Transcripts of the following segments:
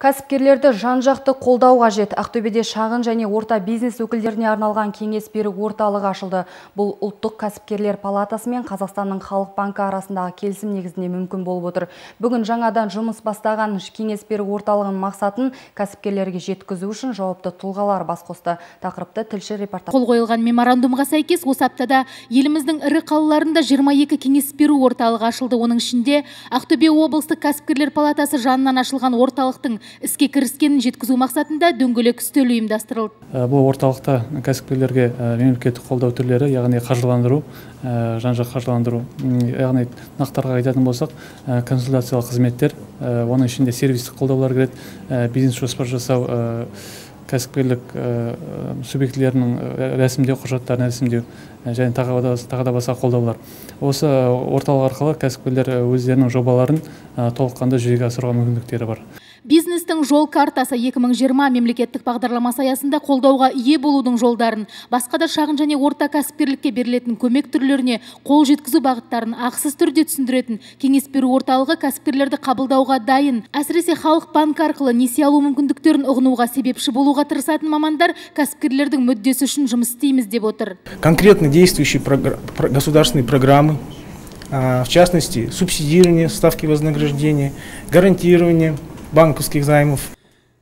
Кәсіпкерлерді жан-жақты қолдау қажет. Ақтөбеде шағын және орта бизнес өкілдеріне арналған кеңес беру орталығы ашылды. Бұл ұлттық кәсіпкерлер палатасы мен Қазақстанның халық банкі арасындағы келісім негізінде мүмкін болып отыр. Бүгін жаңадан жұмыс бастаған кеңес беру орталығының мақсатын кәсіпкерлерге жеткізу үшін жауапты тұлғалар бас қосты. Тақырыпты тілші репортаж. Қол қойылған меморандумға сәйкес осы аптада еліміздің ірі қалаларында 22 кеңес беру орталығы ашылды. Оның ішінде Ақтөбе облыстық кәсіпкерлер палатасы жанынан ашылған орталықтың іске кіріскенін жеткізу мақсатында дөңгелек үстел ұйымдастырылды. Бұл орталықта кәсіпкерлерге мемлекеттік қолдау түрлері, яғни қаржыландыру, жан-жақты қаржыландыру, яғни нақтарға айтатын болсақ, консультациялық қызметтер, оның ішінде сервистік қолдаулар кіреді, бизнес жоспар жасау, кәсіпкерлік субъектілерінің рәсімдеу, құжаттарын рәсімдеу және тағы да басқа қолдаулар. Осы орталық арқылы кәсіпкерлер өздерінің жобаларын толыққанды жүзеге асыруға мүмкіндіктері бар. Бизнестің жол картасы 2020 мемлекеттік бағдарламасы аясында қолдауға ие болудың жолдарын, басқа да шағын және орта кәсіпкерлікке берілетін көмек түрлеріне қол жеткізу бағыттарын ақысыз түрде түсіндіретін кеңес беру орталығы кәсіпкерлерді қабылдауға дайын. Әсіресе халық банкі арқылы несие алу мүмкіндіктерін ұғынуға себепші болуға тырысатын мамандар кәсіпкерлердің мүддесі үшін жұмыс істейміз деп отыр. Конкретно действующие государственные программы, в частности, субсидирование ставки вознаграждения, гарантирование банковских займов.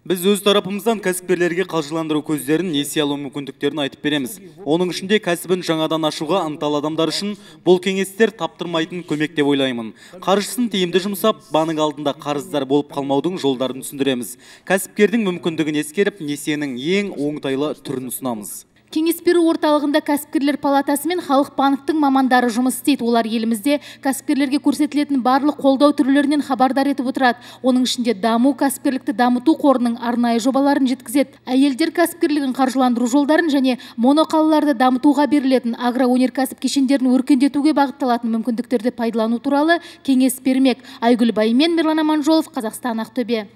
Біз өз тарапымыздан кәсіпкерлерге қаржыландыру көздерін, несие алу мүмкіндіктерін айтып береміз. Оның ішінде кәсібін жаңадан ашуға ынталы адамдар үшін бұл кеңестер таптырмайтын көмек деп ойлаймын. Қаржысын тиімді жұмсап, банк алдында қарыздар болып қалмаудың жолдарын түсіндіреміз. Кәсіпкердің мүмкіндігін ескеріп, несиенің ең оңтайлы түрін ұсынамыз. Кеңес беру орталығында кәсіпкерлер палатасы мен халық банктың мамандары жұмыс істейді. Олар елімізде кәсіпкерлерге көрсетілетін барлық қолдау түрлерінен хабардар етіп отырады. Оның ішінде даму кәсіпкерлікті дамыту қорының арнайы жобаларын жеткізеді. Әйелдер кәсіпкерлігін қаржыландыру жолдарын және моноқалаларды дамытуға берілетін агроөнеркәсіп кешендерін өркендетуге бағытталатын мүмкіндіктерді пайдалану туралы кеңес бермек. Айгүл Баймен, Мирлан Аманжолов, Қазақстан, Ақтөбе.